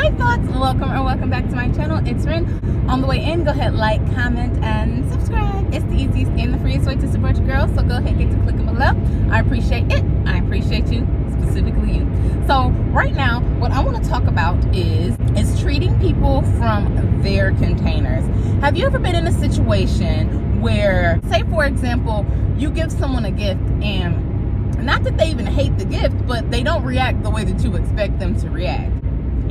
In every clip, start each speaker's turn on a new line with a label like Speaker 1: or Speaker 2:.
Speaker 1: Hey thoughts, welcome back to my channel. It's Rin. On the way in, go ahead, like, comment, and subscribe. It's the easiest and the freest way to support your girl, so go ahead, get to clicking below. I appreciate it. I appreciate you, specifically you. So right now, what I want to talk about is treating people from their containers. Have you ever been in a situation where, say for example, you give someone a gift and not that they even hate the gift, but they don't react the way that you expect them to react?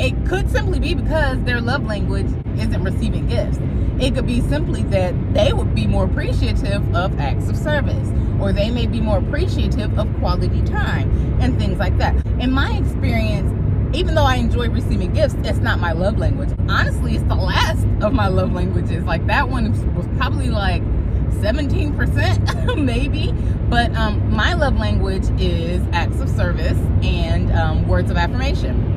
Speaker 1: It could simply be because their love language isn't receiving gifts. It could be simply that they would be more appreciative of acts of service, or they may be more appreciative of quality time and things like that. In my experience, even though I enjoy receiving gifts, it's not my love language. Honestly, it's the last of my love languages. Like that one was probably like 17% maybe, but my love language is acts of service and words of affirmation.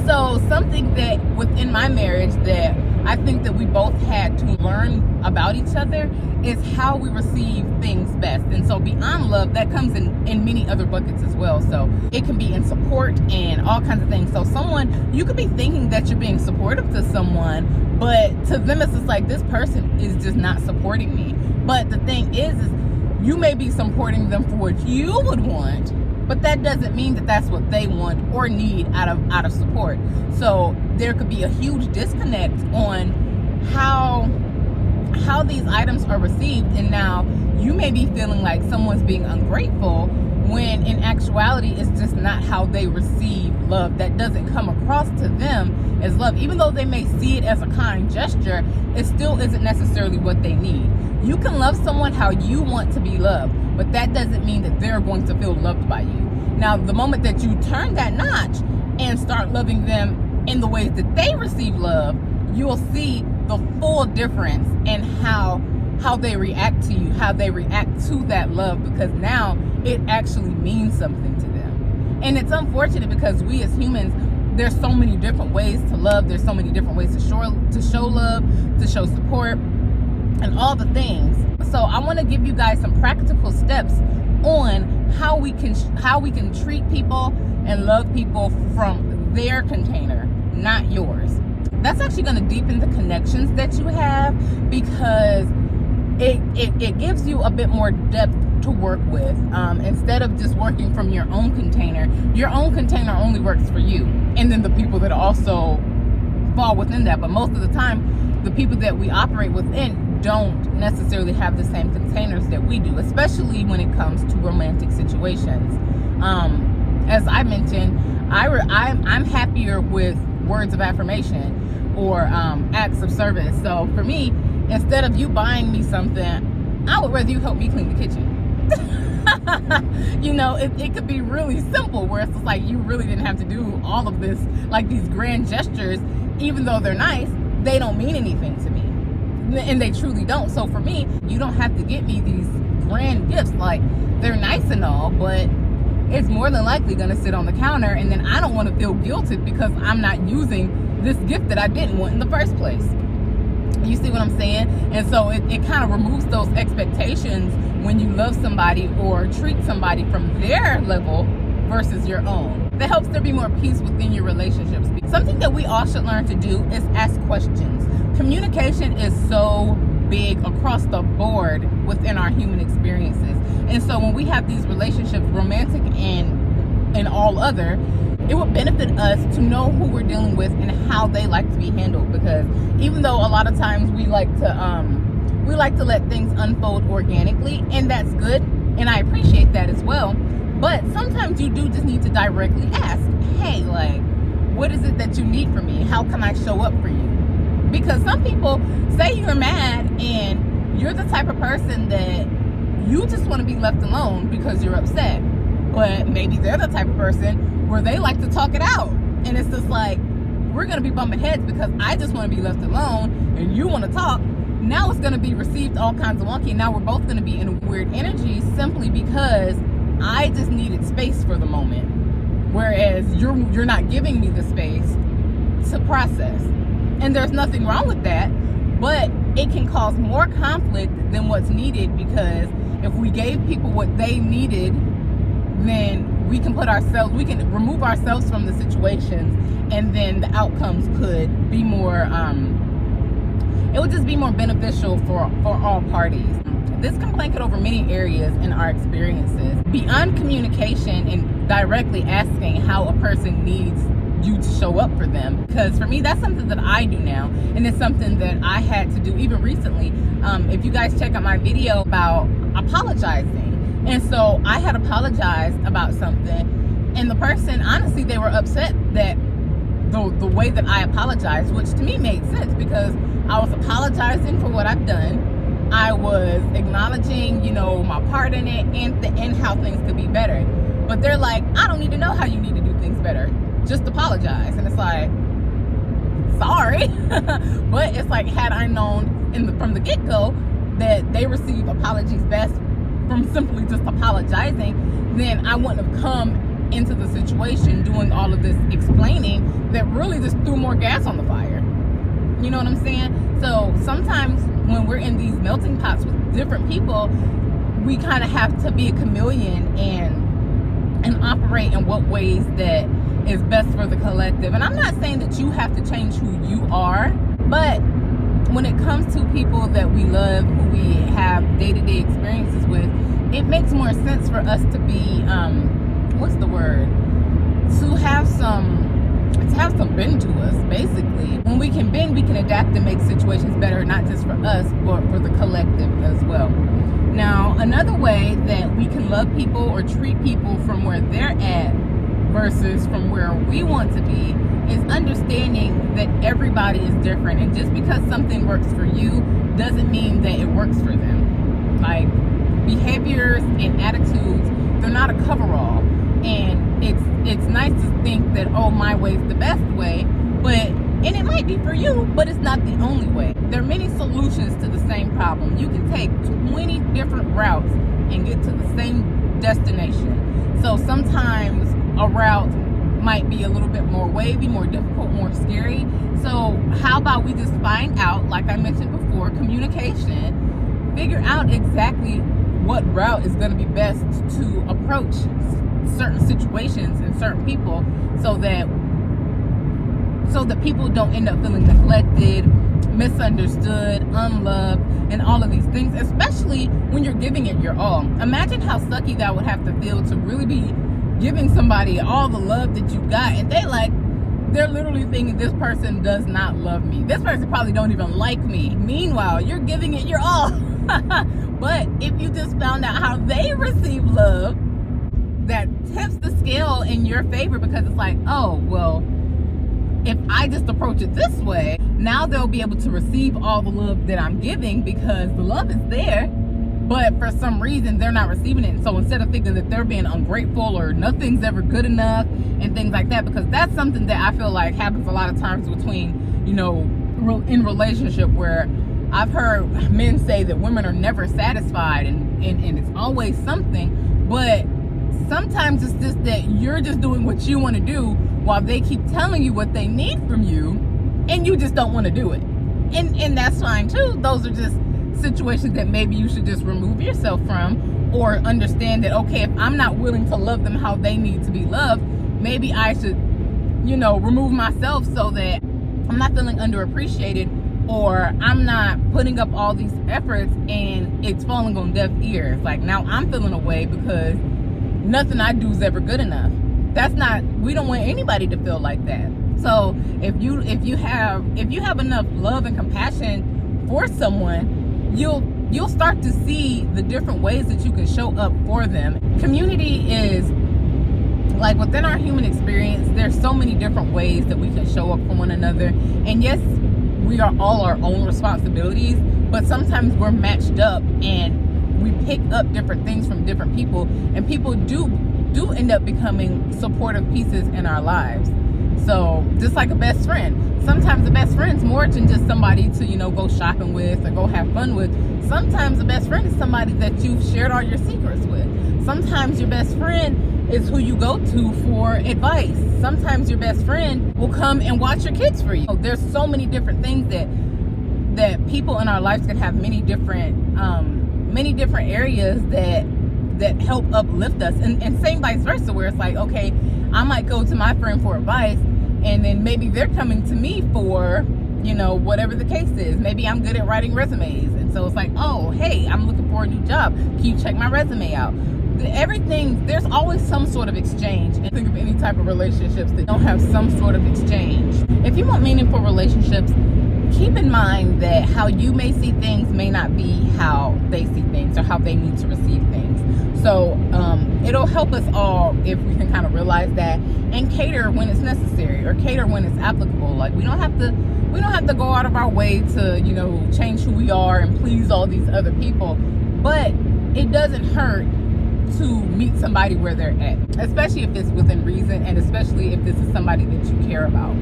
Speaker 1: So something that within my marriage that I think that we both had to learn about each other is how we receive things best. And so beyond love, that comes in many other buckets as well. So it can be in support and all kinds of things. So you could be thinking that you're being supportive to someone, but to them it's just like, this person is just not supporting me. But the thing is you may be supporting them for what you would want, but that doesn't mean that that's what they want or need out of support. So there could be a huge disconnect on how these items are received, and now you may be feeling like someone's being ungrateful when in actuality it's just not how they receive love. That doesn't come across to them as love. Even though they may see it as a kind gesture, it still isn't necessarily what they need. You can love someone how you want to be loved, but that doesn't mean that they're going to feel loved by you. Now, the moment that you turn that notch and start loving them in the ways that they receive love, you'll see the full difference in how they react to you, how they react to that love, because now it actually means something to them. And it's unfortunate because we as humans, there's so many different ways to love. There's so many different ways to show love, to show support, and all the things. So I want to give you guys some practical steps on how we can treat people and love people from their container, not yours. That's actually going to deepen the connections that you have, because it gives you a bit more depth to work with. Instead of just working from your own container only works for you, and then the people that also fall within that. But most of the time, the people that we operate within don't necessarily have the same containers that we do, especially when it comes to romantic situations. As I mentioned, I'm happier with words of affirmation or acts of service. So for me, instead of you buying me something, I would rather you help me clean the kitchen. You know, it could be really simple, where it's just like you really didn't have to do all of this, like these grand gestures. Even though they're nice, they don't mean anything to me, and they truly don't. So for me, you don't have to get me these grand gifts. Like, they're nice and all, but it's more than likely gonna sit on the counter, and then I don't want to feel guilted because I'm not using this gift that I didn't want in the first place. You see what I'm saying? And so it kind of removes those expectations when you love somebody or treat somebody from their level versus your own. That helps there be more peace within your relationships. Something that we all should learn to do is ask questions. Communication is so big across the board within our human experiences. And so when we have these relationships, romantic and all other, it would benefit us to know who we're dealing with and how they like to be handled. Because even though a lot of times we like to let things unfold organically, and that's good, and I appreciate that as well. But sometimes you do just need to directly ask, hey, like, what is it that you need from me? How can I show up for you? Because some people, say you're mad and you're the type of person that you just want to be left alone because you're upset. But maybe they're the type of person where they like to talk it out. And it's just like, we're going to be bumping heads because I just want to be left alone and you want to talk. Now it's going to be received all kinds of wonky. Now we're both going to be in a weird energy simply because I just needed space for the moment, whereas you're not giving me the space to process. And there's nothing wrong with that, but it can cause more conflict than what's needed, because if we gave people what they needed, then we can remove ourselves from the situations, and then the outcomes could be more, it would just be more beneficial for all parties. This can blanket over many areas in our experiences. Beyond communication and directly asking how a person needs you to show up for them, because for me that's something that I do now, and it's something that I had to do even recently. If you guys check out my video about apologizing, and so I had apologized about something, and the person, honestly, they were upset that the way that I apologized, which to me made sense, because I was apologizing for what I've done. I was acknowledging, my part in it, and how things could be better. But they're like, I don't need to know how you need to do things better. Just apologize. And it's like, sorry. But it's like, had I known from the get-go that they receive apologies best from simply just apologizing, then I wouldn't have come into the situation doing all of this explaining that really just threw more gas on the fire. You know what I'm saying? So sometimes when we're in these melting pots with different people, we kind of have to be a chameleon and operate in what ways that is best for the collective. And I'm not saying that you have to change who you are, but when it comes to people that we love, who we have day-to-day experiences with, it makes more sense for us to be, to have some bend to us. Basically, when we can bend, we can adapt and make situations better, not just for us, but for the collective as well. Now, another way that we can love people or treat people from where they're at versus from where we want to be is understanding that everybody is different, and just because something works for you doesn't mean that it works for them. Like, behaviors and attitudes, they're not a coverall, and it's nice to think that, oh, my way is the best way, and it might be for you, but it's not the only way. There are many solutions to the same problem. You can take 20 different routes and get to the same destination. So sometimes a route might be a little bit more wavy, more difficult, more scary. So how about we just find out, like I mentioned before, communication, figure out exactly what route is going to be best to approach certain situations and certain people, so that people don't end up feeling neglected, misunderstood, unloved, and all of these things, especially when you're giving it your all. Imagine how sucky that would have to feel to really be giving somebody all the love that you got, and they're literally thinking, this person does not love me. This person probably don't even like me. Meanwhile, you're giving it your all. But if you just found out how they receive love, that tips the scale in your favor, because it's like, oh, well, if I just approach it this way, now they'll be able to receive all the love that I'm giving, because the love is there, but for some reason they're not receiving it. And so instead of thinking that they're being ungrateful or nothing's ever good enough and things like that, because that's something that I feel like happens a lot of times between, in relationship, where I've heard men say that women are never satisfied, and it's always something. But sometimes it's just that you're just doing what you want to do while they keep telling you what they need from you, and you just don't want to do it. And that's fine too. Those are just situations that maybe you should just remove yourself from, or understand that, okay, if I'm not willing to love them how they need to be loved, maybe I should, remove myself, so that I'm not feeling underappreciated, or I'm not putting up all these efforts and it's falling on deaf ears. Like, now I'm feeling away because nothing I do is ever good enough. We don't want anybody to feel like that. So if you have enough love and compassion for someone, you'll start to see the different ways that you can show up for them. Community is, like, within our human experience, there's so many different ways that we can show up for one another. And yes, we are all our own responsibilities, but sometimes we're matched up and we pick up different things from different people, and people do end up becoming supportive pieces in our lives. So just like a best friend, sometimes a best friend's more than just somebody to, go shopping with or go have fun with. Sometimes a best friend is somebody that you've shared all your secrets with. Sometimes your best friend is who you go to for advice. Sometimes your best friend will come and watch your kids for you. There's so many different things that people in our lives can have many different areas that that help uplift us, and same vice versa, where it's like, okay, I might go to my friend for advice, and then maybe they're coming to me for, whatever the case is. Maybe I'm good at writing resumes, and so it's like, oh, hey, I'm looking for a new job, can you check my resume out? Everything, there's always some sort of exchange. And think of any type of relationships that don't have some sort of exchange. If you want meaningful relationships, keep in mind that how you may see things may not be how they see things or how they need to receive things. So it'll help us all if we can kind of realize that and cater when it's necessary or cater when it's applicable. Like we don't have to go out of our way to change who we are and please all these other people, but it doesn't hurt to meet somebody where they're at, especially if it's within reason, and especially if this is somebody that you care about.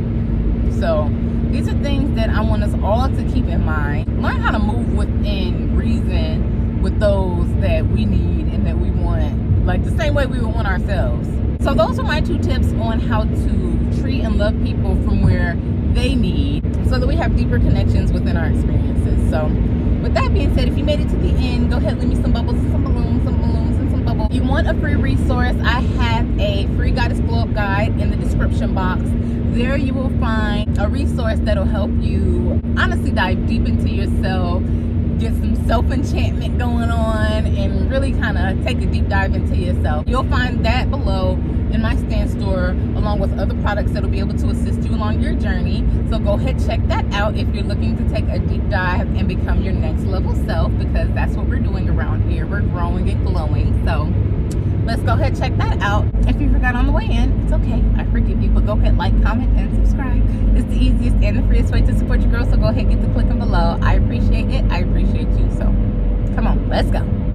Speaker 1: So these are things that I want us all to keep in mind. Learn how to move within reason with those that we need and that we want, like the same way we would want ourselves. So those are my 2 tips on how to treat and love people from where they need, so that we have deeper connections within our experiences. So with that being said, if you made it to the end, go ahead, leave me some bubbles and some balloons and some bubbles. If you want a free resource, I have a free Goddess Glow Up guide in the description box. There you will find a resource that'll help you honestly dive deep into yourself, get some self-enchantment going on, and really kind of take a deep dive into yourself. You'll find that below in my stand store, along with other products that'll be able to assist you along your journey. So go ahead, check that out if you're looking to take a deep dive and become your next level self, because that's what we're doing around here. We're growing and glowing. So let's go ahead, check that out. If you forgot on the way in, it's okay, I forgive you, but go ahead, like, comment, and subscribe. It's the easiest and the freest way to support your girl, so go ahead, get the clicking below. I appreciate it. I appreciate you. So come on, let's go.